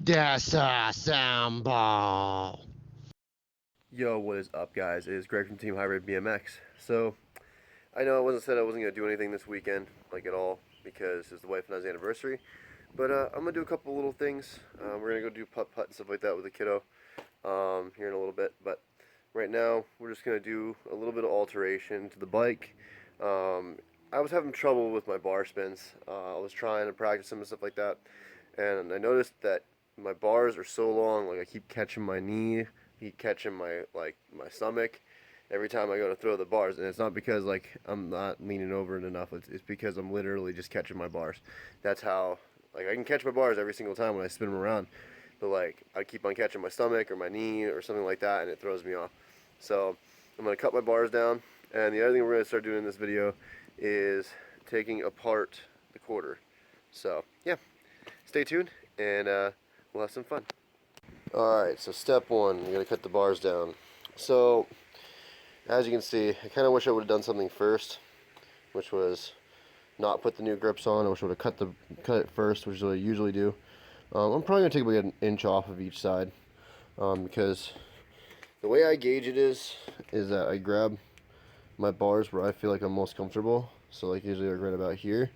Disassemble. Yo, what is up, guys? It is Greg from Team Hybrid BMX. So, I know I wasn't going to do anything this weekend, like at all, because it's the wife and I's anniversary. But I'm going to do a couple little things. We're going to go do putt-putt and stuff like that with the kiddo here in a little bit. But right now, we're just going to do a little bit of alteration to the bike. I was having trouble with my bar spins. I was trying to practice them and stuff like that. And I noticed that my bars are so long, like I keep catching my knee, keep catching my stomach every time I go to throw the bars. And it's not because like I'm not leaning over it enough. It's because I'm literally just catching my bars. That's how, like, I can catch my bars every single time when I spin them around, but like I keep on catching my stomach or my knee or something like that, and it throws me off. So I'm gonna cut my bars down. And the other thing we're gonna start doing in this video is taking apart the quarter. So yeah, stay tuned and we'll have some fun. Alright, so step one, you're going to cut the bars down. So, as you can see, I kind of wish I would have done something first, which was not put the new grips on. I wish I would have cut it first, which is what I usually do. I'm probably going to take like an inch off of each side, because the way I gauge it is that I grab my bars where I feel like I'm most comfortable. So like usually like right about here.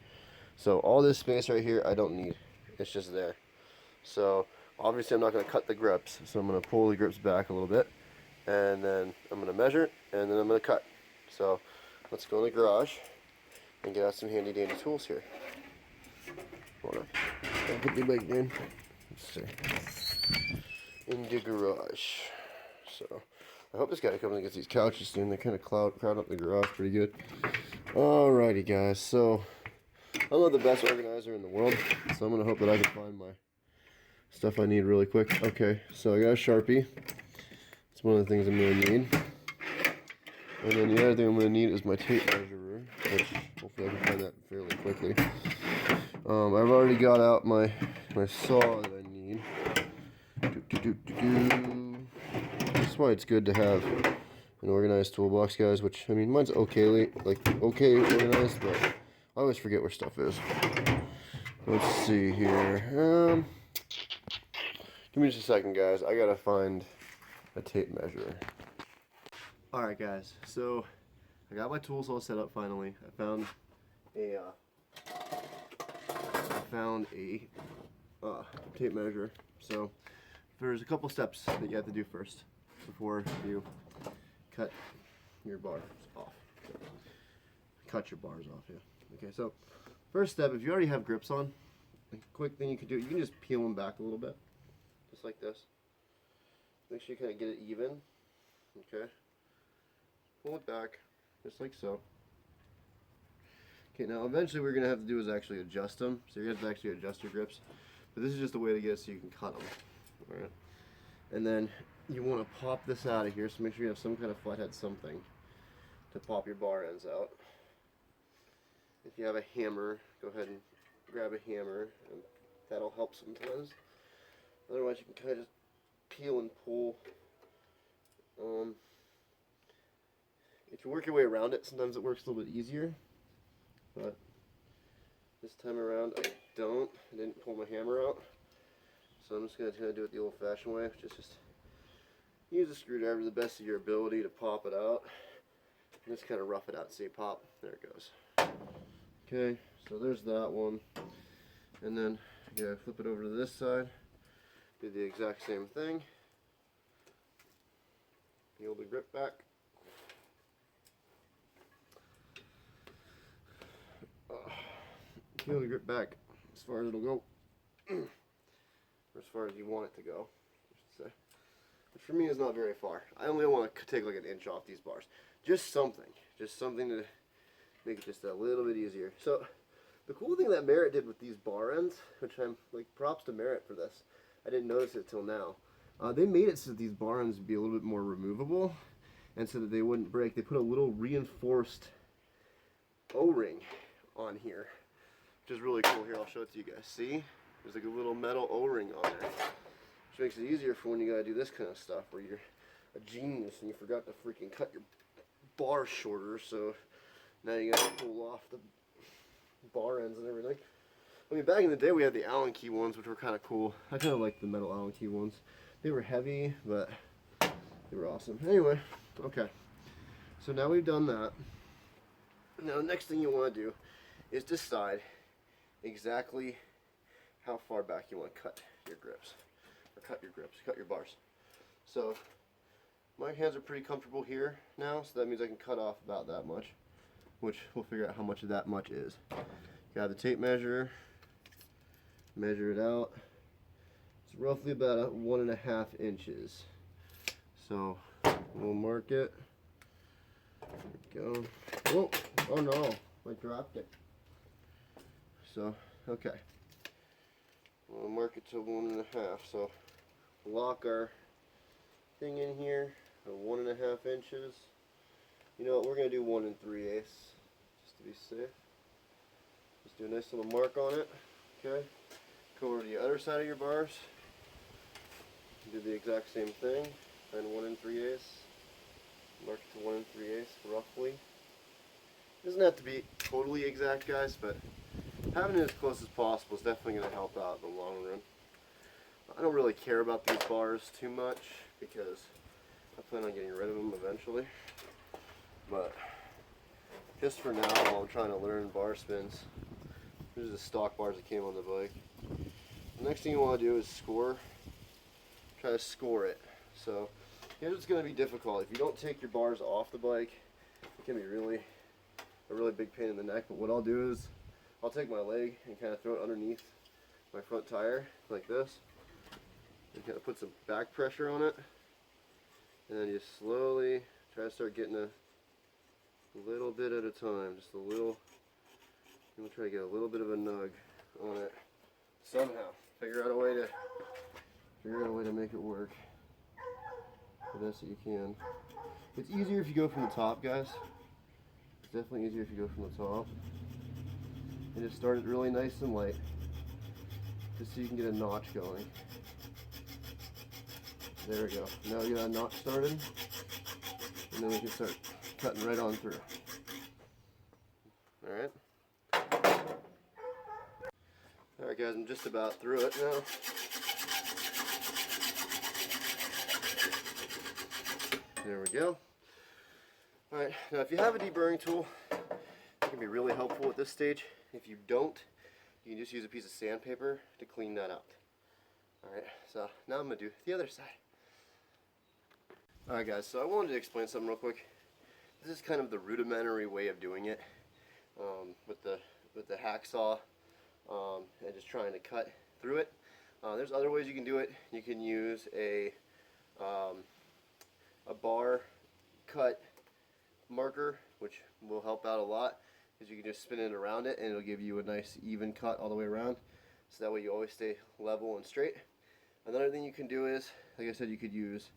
So all this space right here I don't need. It's just there. So obviously I'm not going to cut the grips, so I'm going to pull the grips back a little bit, and then I'm going to measure, and then I'm going to cut. So let's go in the garage and get out some handy dandy tools here. Hold on. I'll put the bike in. Let's see. In the garage. So I hope this guy comes and gets these couches soon. They kind of crowd up the garage pretty good. Alrighty guys, so I'm not the best organizer in the world, so I'm going to hope that I can find my stuff I need really quick. Okay, so I got a Sharpie. It's one of the things I'm going to need. And then the other thing I'm going to need is my tape measurer, which hopefully I can find that fairly quickly. I've already got out my saw that I need. That's why it's good to have an organized toolbox, guys, which, I mean, mine's okay organized, but I always forget where stuff is. Let's see here. Give me just a second, guys. I gotta find a tape measure. Alright, guys. So, I got my tools all set up finally. I found a tape measure. So, there's a couple steps that you have to do first before you cut your bars off. Cut your bars off, yeah. Okay, so first step, if you already have grips on, a quick thing you can do, you can just peel them back a little bit. Just like this. Make sure you kind of get it even. Okay. Pull it back, just like so. Okay, now eventually what we're going to have to do is actually adjust them. So you have to actually adjust your grips. But this is just a way to get it so you can cut them. Alright. And then you want to pop this out of here, so make sure you have some kind of flathead something to pop your bar ends out. If you have a hammer, go ahead and grab a hammer, and that'll help sometimes. Otherwise, you can kind of just peel and pull. If you work your way around it, sometimes it works a little bit easier. But this time around, I didn't pull my hammer out. So I'm just going to do it the old-fashioned way, which is just use a screwdriver to the best of your ability to pop it out. And just kind of rough it out. See, pop. There it goes. Okay, so there's that one. And then, yeah, flip it over to this side. Do the exact same thing. Peel the grip back. Peel the grip back as far as it'll go. Or as far as you want it to go, I should say. Which for me is not very far. I only want to take like an inch off these bars. Just something to make it just a little bit easier. So the cool thing that Merit did with these bar ends, which I'm like, props to Merit for this. I didn't notice it till now. They made it so that these bar ends would be a little bit more removable, and so that they wouldn't break. They put a little reinforced O-ring on here, which is really cool. Here, I'll show it to you guys. See? There's like a little metal O-ring on there, which makes it easier for when you gotta do this kind of stuff, where you're a genius and you forgot to freaking cut your bar shorter, so now you gotta pull off the bar ends and everything. I mean, back in the day we had the Allen key ones, which were kind of cool. I kind of like the metal Allen key ones. They were heavy, but they were awesome. Anyway, okay. So now we've done that. Now the next thing you want to do is decide exactly how far back you want to cut your grips. Or cut your bars. So my hands are pretty comfortable here now, so that means I can cut off about that much, which we'll figure out how much of that much is. Got the tape measure, measure it out. It's roughly about 1.5 inches. So we'll mark it. There we go. Oh no, I dropped it. So, okay. We'll mark it to 1.5. So lock our thing in here at 1.5 inches. You know what, we're going to do 1 3/8 just to be safe. Just do a nice little mark on it. Okay. Go over to the other side of your bars. Do the exact same thing. Find 1 3/8. Mark it to 1 3/8 roughly. It doesn't have to be totally exact, guys, but having it as close as possible is definitely going to help out in the long run. I don't really care about these bars too much because I plan on getting rid of them eventually. But just for now, while I'm trying to learn bar spins, these are the stock bars that came on the bike. The next thing you want to do is score. Try to score it. So here's what's going to be difficult. If you don't take your bars off the bike, it can be a really big pain in the neck. But what I'll do is I'll take my leg and kind of throw it underneath my front tire like this. And kind of put some back pressure on it. And then you slowly try to start getting a little bit at a time. Just a little. And we'll try to get a little bit of a nug on it. Somehow. Figure out a way to make it work. The best that you can. It's easier if you go from the top, guys. It's definitely easier if you go from the top. And just start it really nice and light, just so you can get a notch going. There we go. Now we got a notch started, and then we can start cutting right on through. Alright. Alright guys, I'm just about through it now. There we go. Alright, now if you have a deburring tool, it can be really helpful at this stage. If you don't, you can just use a piece of sandpaper to clean that out. Alright, so now I'm going to do the other side. Alright guys, so I wanted to explain something real quick. This is kind of the rudimentary way of doing it with the hacksaw and just trying to cut through it. There's other ways you can do it. You can use a bar cut marker, which will help out a lot, because you can just spin it around it and it'll give you a nice even cut all the way around, so that way you always stay level and straight. Another thing you can do is, like I said, you could use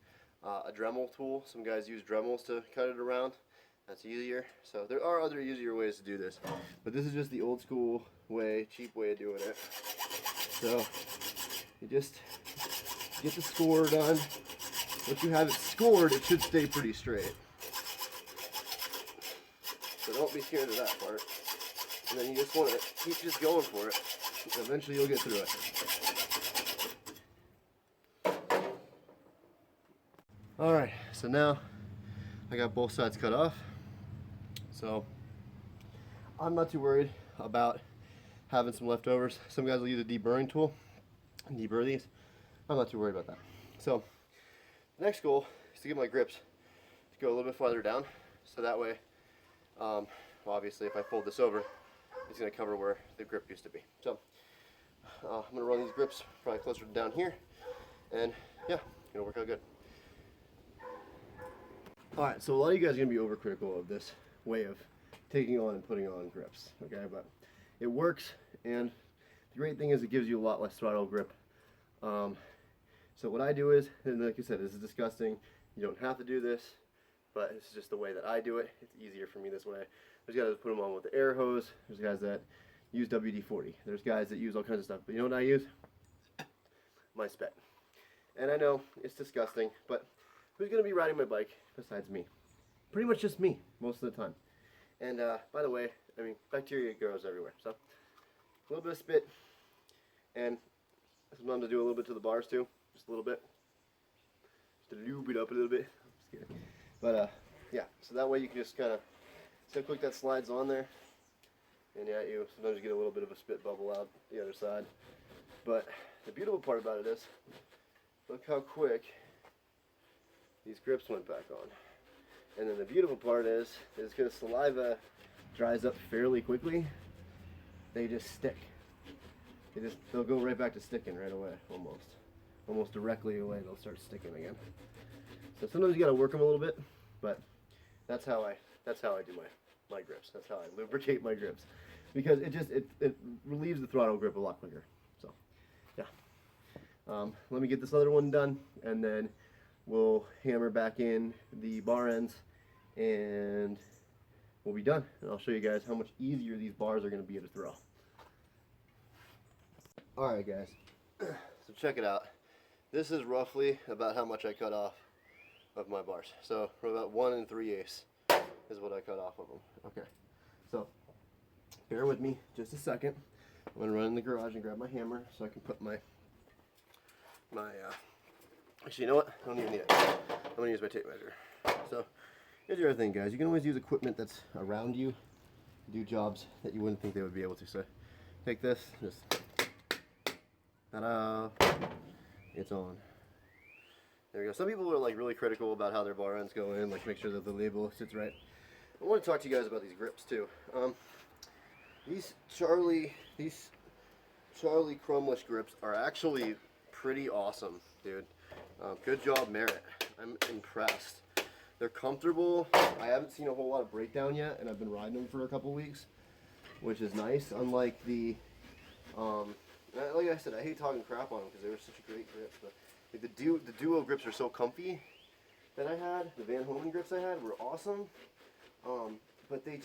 a Dremel tool. Some guys use Dremels to cut it around. That's easier. So there are other easier ways to do this, but this is just the old school way, cheap way of doing it. So you just get the score done. Once you have it scored, it should stay pretty straight. So don't be scared of that part. And then you just want to keep just going for it. Eventually you'll get through it. Alright, so now I got both sides cut off. So I'm not too worried about having some leftovers. Some guys will use a deburring tool and deburr these. I'm not too worried about that. So the next goal is to get my grips to go a little bit farther down, so that way obviously if I fold this over, it's going to cover where the grip used to be. So I'm going to run these grips probably closer to down here, and yeah, it'll work out good. Alright, so a lot of you guys are going to be overcritical of this way of taking on and putting on grips, okay, but it works, and the great thing is it gives you a lot less throttle grip. So what I do is, and like I said, this is disgusting, you don't have to do this, but it's just the way that I do it. It's easier for me this way. There's guys that put them on with the air hose, there's guys that use WD-40, there's guys that use all kinds of stuff, but you know what I use? My Spet. And I know it's disgusting, but who's going to be riding my bike besides me? Pretty much just me, most of the time. And by the way, I mean, bacteria grows everywhere, so little bit of spit, and sometimes I do a little bit to the bars too, just a little bit, just to lube it up a little bit. Just kidding. But yeah, so that way you can just kind of see how quick that slides on there, and yeah, you sometimes you get a little bit of a spit bubble out the other side. But the beautiful part about it is, look how quick these grips went back on. And then the beautiful part is because saliva dries up fairly quickly, they just stick. They'll go right back to sticking right away, almost directly away. They'll start sticking again. So sometimes you gotta work them a little bit, but that's how I do my grips. That's how I lubricate my grips, because it relieves the throttle grip a lot quicker. So yeah, let me get this other one done, and then we'll hammer back in the bar ends, and we'll be done. And I'll show you guys how much easier these bars are going to be to throw. Alright guys, so check it out. This is roughly about how much I cut off of my bars. So about 1 3/8 is what I cut off of them. Okay, so bear with me just a second. I'm going to run in the garage and grab my hammer so I can put my actually, you know what? I don't even need it. I'm going to use my tape measure. So here's the other thing, guys. You can always use equipment that's around you to do jobs that you wouldn't think they would be able to. So take this, just ta-da, it's on. There we go. Some people are like really critical about how their bar ends go in, like make sure that the label sits right. I want to talk to you guys about these grips too. These Charlie Chromelish grips are actually pretty awesome, dude. Good job, Merit. I'm impressed. They're comfortable. I haven't seen a whole lot of breakdown yet, and I've been riding them for a couple weeks, which is nice. Unlike the, like I said, I hate talking crap on them because they were such a great grip. But like the Duo grips are so comfy that I had. The Van Hoven grips I had were awesome, but they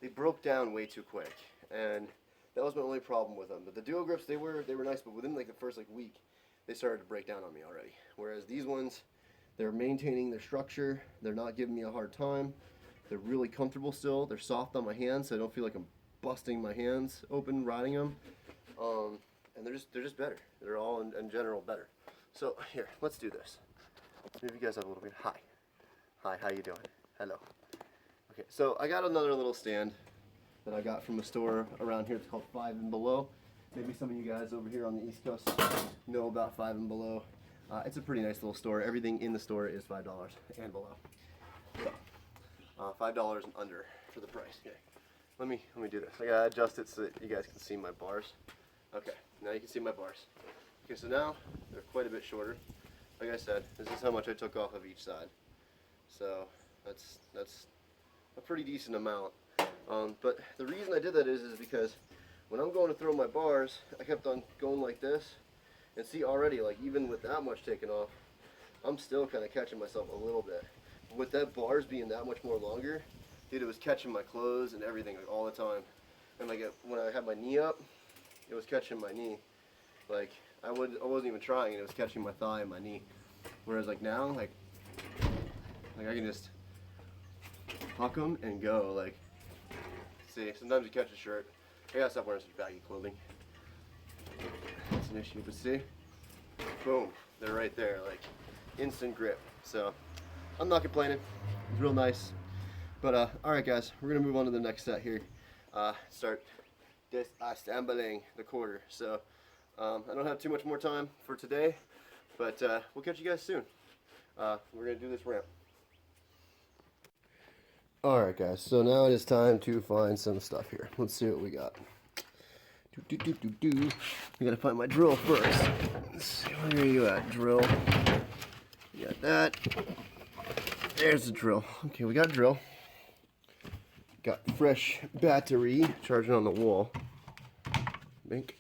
broke down way too quick, and that was my only problem with them. But the Duo grips, they were nice, but within like the first week, they started to break down on me already. Whereas these ones, they're maintaining their structure. They're not giving me a hard time. They're really comfortable still. They're soft on my hands, so I don't feel like I'm busting my hands open riding them. And they're just better. They're all in general better. So here, let's do this. Maybe you guys have a little bit. Hi, how you doing? Hello. Okay, so I got another little stand that I got from a store around here. It's called Five and Below. Maybe some of you guys over here on the East Coast know about Five and Below. It's a pretty nice little store. Everything in the store is $5 and below. So, $5 and under for the price. Okay, let me do this. I gotta adjust it so that you guys can see my bars. Okay, now you can see my bars. Okay, so now they're quite a bit shorter. Like I said, this is how much I took off of each side. So that's a pretty decent amount. But the reason I did that is because when I'm going to throw my bars, I kept on going like this, and see already, like even with that much taken off, I'm still kind of catching myself a little bit. But with that bars being that much more longer, dude, it was catching my clothes and everything like all the time. And like when I had my knee up, it was catching my knee. Like I wasn't even trying, and it was catching my thigh and my knee. Whereas like now, like I can just huck them and go. Like, see, sometimes you catch a shirt. I gotta stop wearing such baggy clothing. That's an issue, but see, boom, they're right there, like instant grip. So I'm not complaining. It's real nice. But all right, guys, we're gonna move on to the next set here. Start disassembling the quarter. So I don't have too much more time for today, but we'll catch you guys soon. We're gonna do this ramp. Alright guys, so now it is time to find some stuff here. Let's see what we got. I gotta find my drill first. Let's see, where are you at, drill? We got that. There's the drill. Okay, we got drill. Got fresh battery charging on the wall. Bink.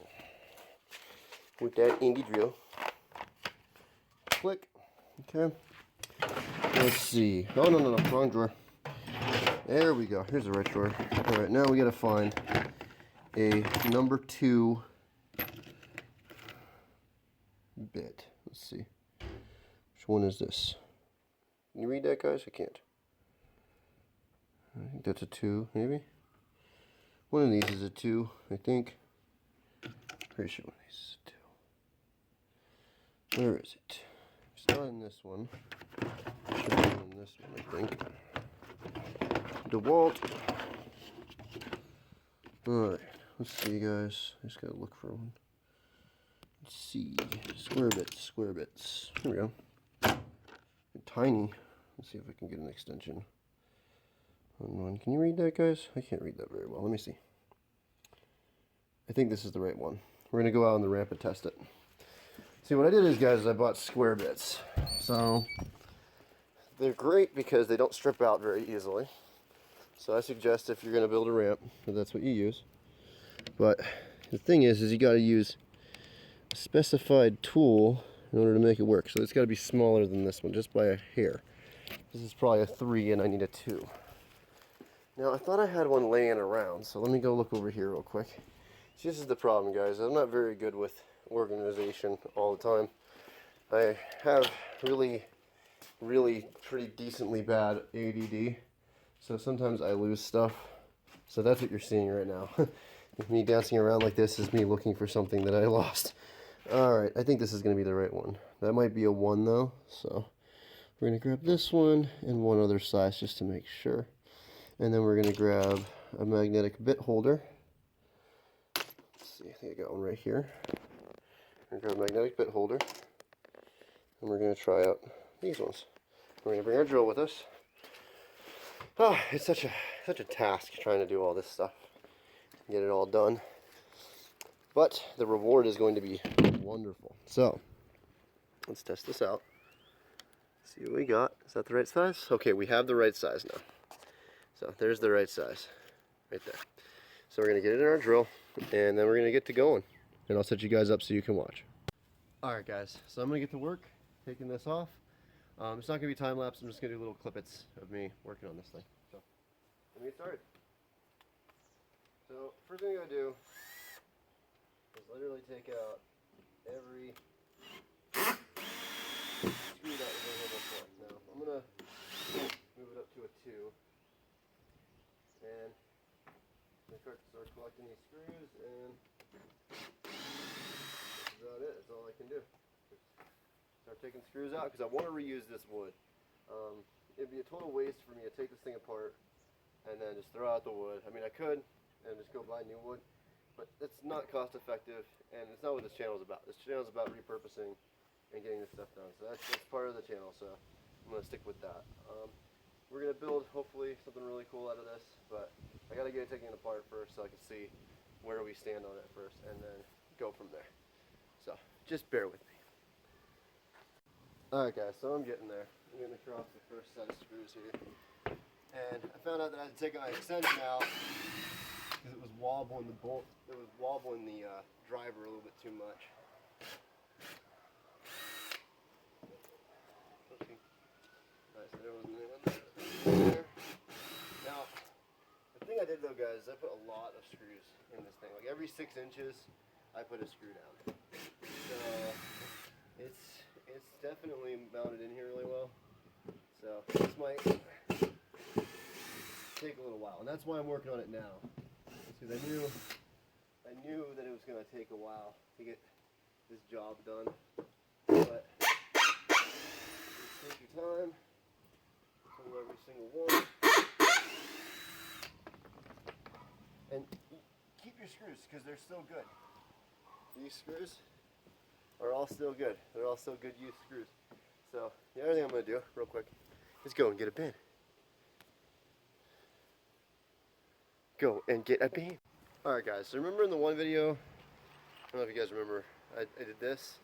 With that indie drill. Click. Okay. Let's see. Oh, no, wrong drawer. There we go. Here's the right drawer. Alright, now we gotta find a number 2 bit. Let's see. Which one is this? Can you read that, guys? I can't. I think that's a 2, maybe? One of these is a 2, I think. Pretty sure one of these is 2. Where is it? It's not in this one. It should be in this one, I think. DeWalt. Alright, let's see, guys. I just gotta look for one. Let's see. Square bits. Here we go. They're tiny. Let's see if I can get an extension on one. Can you read that, guys? I can't read that very well. Let me see. I think this is the right one. We're gonna go out on the ramp and test it. See, what I did is, guys, is I bought square bits. So they're great because they don't strip out very easily. So I suggest if you're gonna build a ramp, that that's what you use. But the thing is you got to use a specified tool in order to make it work. So it's got to be smaller than this one, just by a hair. This is probably a 3 and I need a 2. Now I thought I had one laying around, so let me go look over here real quick. See, this is the problem, guys. I'm not very good with organization all the time. I have really pretty decently bad ADD. So sometimes I lose stuff. So that's what you're seeing right now. Me dancing around like this is me looking for something that I lost. Alright, I think this is going to be the right one. That might be a 1 though. So we're going to grab this one and one other size just to make sure. And then we're going to grab a magnetic bit holder. Let's see, I think I got one right here. We're going to grab a magnetic bit holder. And we're going to try out these ones. We're going to bring our drill with us. Oh, it's such a task trying to do all this stuff. Get it all done. But the reward is going to be wonderful. So, let's test this out. See what we got. Is that the right size? Okay, we have the right size now. So, there's the right size. Right there. So, we're going to get it in our drill, and then we're going to get to going. And I'll set you guys up so you can watch. Alright guys, so I'm going to get to work taking this off. It's not going to be time lapse. I'm just going to do little clippets of me working on this thing. So, let me get started. So, first thing I gotta do is literally take out every screw that was in this one. Now, I'm gonna move it up to a 2, and I'm gonna start collecting these screws, and that's about it. That's all I can do. Start taking screws out because I want to reuse this wood. It'd be a total waste for me to take this thing apart and then just throw out the wood. I mean, I could and just go buy new wood, but it's not cost effective, and it's not what this channel is about. This channel is about repurposing and getting this stuff done. So that's part of the channel, so I'm going to stick with that. We're going to build, hopefully, something really cool out of this, but I got to get it taken apart first so I can see where we stand on it first, and then go from there. So, just bear with me. Alright guys, so I'm getting there. I'm getting across the first set of screws here. And I found out that I had to take my extension out because it was wobbling the bolt, it was wobbling the driver a little bit too much. Okay. Nice, there wasn't anyone there. Now, the thing I did though, guys, is I put a lot of screws in this thing. Like every 6 inches, I put a screw down. So, it's definitely mounted in here really well. So, this might take a little while, and that's why I'm working on it now. Because I knew that it was going to take a while to get this job done. But take your time, pull every single one, and keep your screws because they're still good. These screws are all still good. They're all still good used screws. So the other thing I'm going to do real quick is go and get a bin. Go and get a bin. Alright guys, so remember in the one video, I don't know if you guys remember, I did this.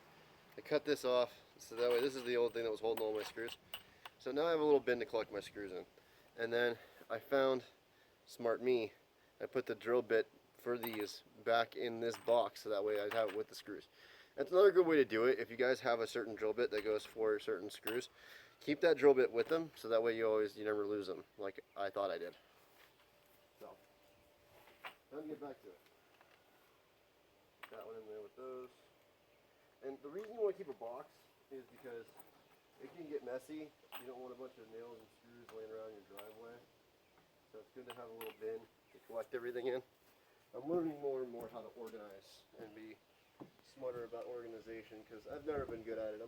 I cut this off, so that way this is the old thing that was holding all my screws. So now I have a little bin to collect my screws in. And then I found Smart Me. I put the drill bit for these back in this box, so that way I'd have it with the screws. That's another good way to do it. If you guys have a certain drill bit that goes for certain screws, keep that drill bit with them, so that way you never lose them, like I thought I did. So, time to get back to it. That one in there with those. And the reason you want to keep a box is because it can get messy. You don't want a bunch of nails and screws laying around your driveway. So it's good to have a little bin to collect everything in. I'm learning more and more how to organize and be never been good at it.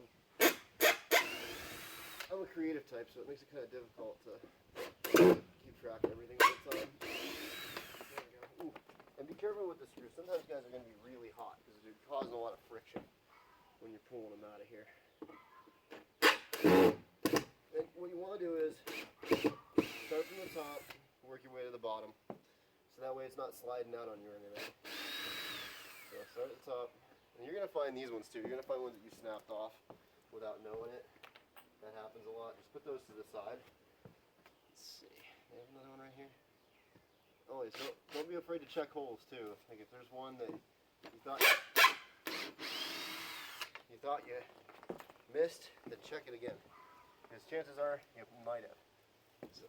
I'm a creative type, so it makes it kind of difficult to keep track of everything all the time. There we go. Ooh. And be careful with the screws. Sometimes guys are going to be really hot because they're causing a lot of friction when you're pulling them out of here. And what you want to do is start from the top, work your way to the bottom, so that way it's not sliding out on you or anything. So start at the top, and you're going to find these ones too. You're going to find ones that you snapped off without knowing it. That happens a lot. Just put those to the side. Let's see. We have another one right here. Always don't be afraid to check holes too. Like if there's one that you thought you missed, then check it again. Because chances are you might have. So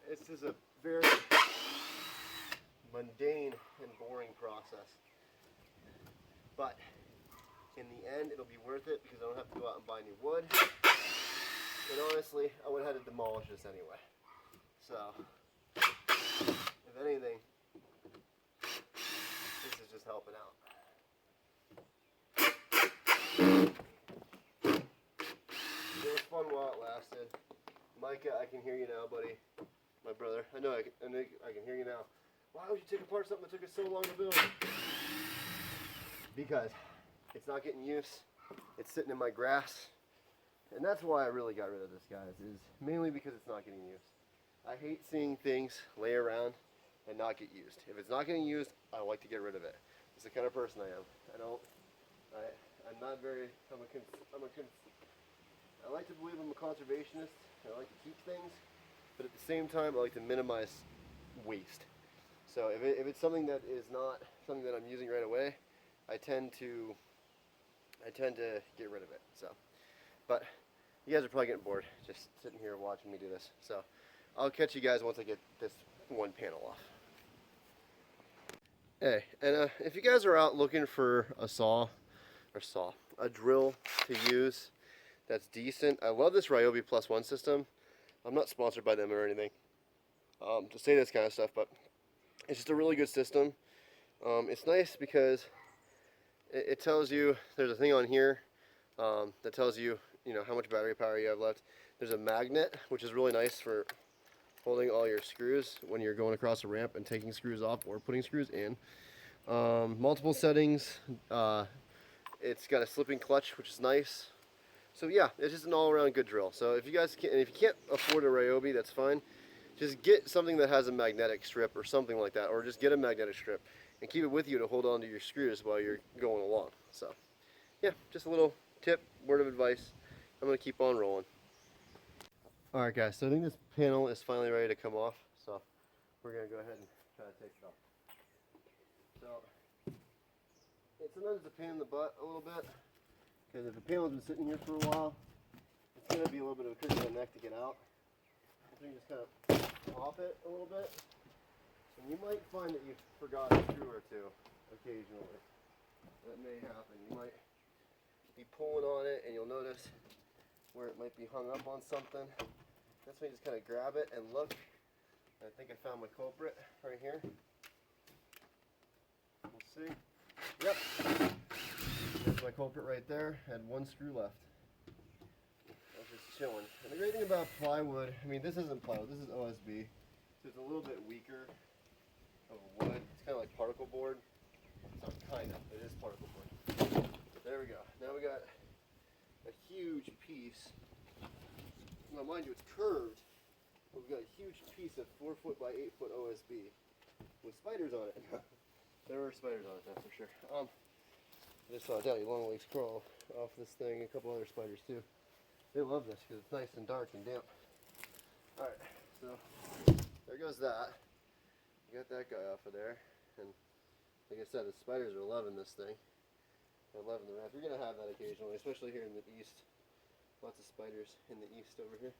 this is a very mundane and boring process. But in the end, it'll be worth it because I don't have to go out and buy new wood. And honestly, I would have had to demolish this anyway. So, if anything, this is just helping out. It was fun while it lasted. Micah, I can hear you now, buddy. My brother. I know I can hear you now. Why would you take apart something that took us so long to build? Because it's not getting use. It's sitting in my grass. And that's why I really got rid of this, guys, is mainly because it's not getting used. I hate seeing things lay around and not get used. If it's not getting used, I like to get rid of it. It's the kind of person I am. I like to believe I'm a conservationist. I like to keep things, but at the same time, I like to minimize waste. So if it's something that is not something that I'm using right away, I tend to get rid of it. So, but you guys are probably getting bored just sitting here watching me do this. So I'll catch you guys once I get this one panel off. Hey, and if you guys are out looking for a drill to use that's decent, I love this Ryobi Plus One system. I'm not sponsored by them or anything to say this kind of stuff, but it's just a really good system. It's nice because it tells you, there's a thing on here that tells you, how much battery power you have left. There's a magnet, which is really nice for holding all your screws when you're going across a ramp and taking screws off or putting screws in. Multiple settings. It's got a slipping clutch, which is nice. So yeah, it's just an all-around good drill. So if you can't afford a Ryobi, that's fine. Just get something that has a magnetic strip or something like that, or just get a magnetic strip and keep it with you to hold on to your screws while you're going along. So yeah, just a little tip, word of advice. I'm going to keep on rolling. Alright guys, so I think this panel is finally ready to come off, so we're going to go ahead and try to take it off. So, sometimes it's a pain in the butt a little bit, because if the panel's been sitting here for a while, it's going to be a little bit of a crick in the neck to get out. So you just kind of pop it a little bit, and you might find that you forgot a screw or two occasionally. That may happen. You might be pulling on it and you'll notice where it might be hung up on something. That's when you just kind of grab it and look. I think I found my culprit right here. We'll see. Yep. There's my culprit right there. Had one screw left. I was just chilling. And the great thing about plywood, I mean, this isn't plywood, this is OSB. So it's a little bit weaker of a wood. It's kind of like particle board. So kind of, it is particle board. There we go. Now we got a huge piece. Now mind you, it's curved. But we've got a huge piece of 4 foot by 8 foot OSB with spiders on it. There were spiders on it, that's for sure. I just saw Daddy Longlegs crawl off this thing, a couple other spiders too. They love this because it's nice and dark and damp. Alright, so there goes that. Got that guy off of there. And like I said, the spiders are loving this thing. They're loving the wrap. You're going to have that occasionally, especially here in the east. Lots of spiders in the east over here.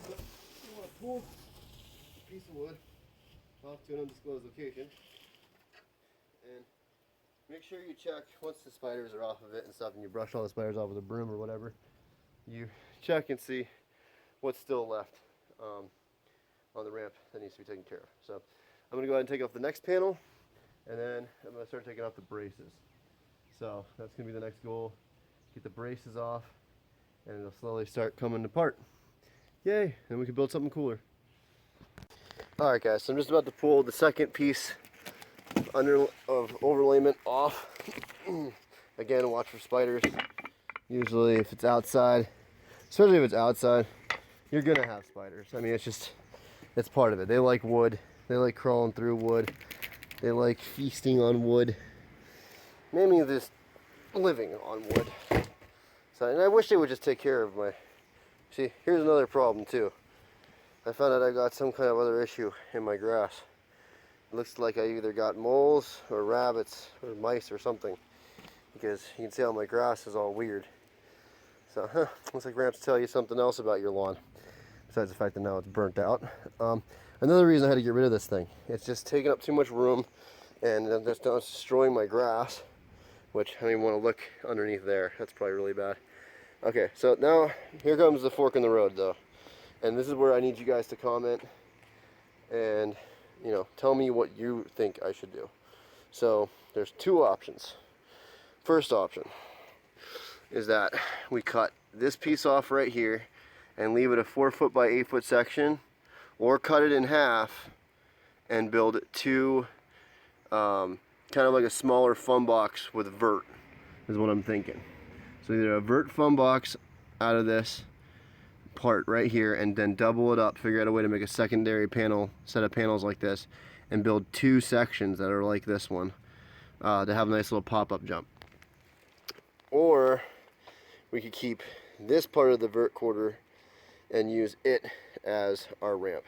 So, you want to pull a piece of wood off to an undisclosed location. And make sure you check once the spiders are off of it and stuff, and you brush all the spiders off with a broom or whatever. You check and see what's still left on the ramp that needs to be taken care of. So I'm going to go ahead and take off the next panel, and then I'm going to start taking off the braces. So that's going to be the next goal. Get the braces off, and it'll slowly start coming apart. Yay, then we can build something cooler. Alright guys, so I'm just about to pull the second piece of overlayment off. Again, watch for spiders. Usually if it's outside, especially if it's outside, you're gonna have spiders. I mean, it's part of it. They like wood. They like crawling through wood. They like feasting on wood. Mainly just living on wood. So, and I wish they would just take care of my... See, here's another problem too. I found out I got some kind of other issue in my grass. It looks like I either got moles or rabbits or mice or something. Because you can see how my grass is all weird. So, looks like Gramps tell you something else about your lawn. Besides the fact that now it's burnt out. Another reason I had to get rid of this thing. It's just taking up too much room and that's destroying my grass. Which, I don't even want to look underneath there. That's probably really bad. Okay, so now, here comes the fork in the road though. And this is where I need you guys to comment and, you know, tell me what you think I should do. So, there's two options. First option is that we cut this piece off right here and leave it a 4 foot by 8 foot section, or cut it in half and build two kind of like a smaller fun box with vert is what I'm thinking. So either a vert fun box out of this part right here and then double it up, figure out a way to make a secondary panel, set of panels like this, and build two sections that are like this one to have a nice little pop-up jump. Or we could keep this part of the vert quarter and use it as our ramp.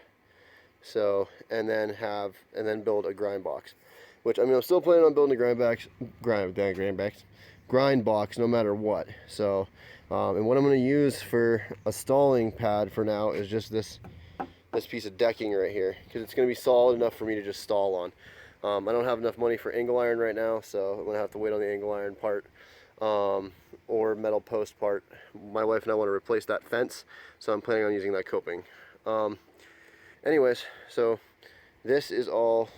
So, and then build a grind box. Which, I mean, I'm still planning on building a grind box no matter what. So, and what I'm going to use for a stalling pad for now is just this piece of decking right here, because it's going to be solid enough for me to just stall on. I don't have enough money for angle iron right now, so I'm going to have to wait on the angle iron part. Or metal post part. My wife and I want to replace that fence, so I'm planning on using that coping. Anyways, so this is all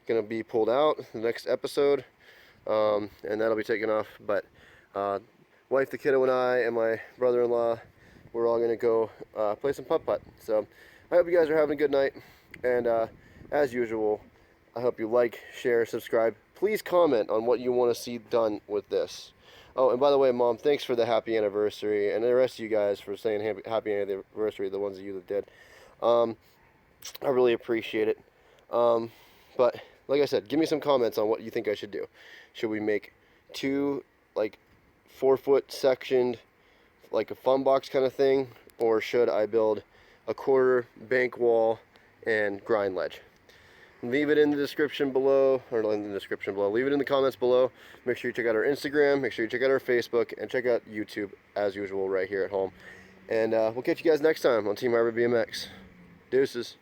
going to be pulled out in the next episode, and that'll be taken off. But wife, the kiddo, and I, and my brother-in-law, we're all going to go play some putt-putt. So I hope you guys are having a good night, and as usual, I hope you like, share, subscribe. Please comment on what you want to see done with this. Oh, and by the way, Mom, thanks for the happy anniversary, and the rest of you guys for saying happy anniversary, the ones of you that did. I really appreciate it. But like I said, give me some comments on what you think I should do. Should we make two, like, 4 foot sectioned, like a fun box kind of thing, or should I build a quarter bank wall and grind ledge? Leave it in the description below, or not in the description below, leave it in the comments below. Make sure you check out our Instagram, make sure you check out our Facebook, and check out YouTube as usual right here at home. And we'll catch you guys next time on Team Hybrid BMX. Deuces.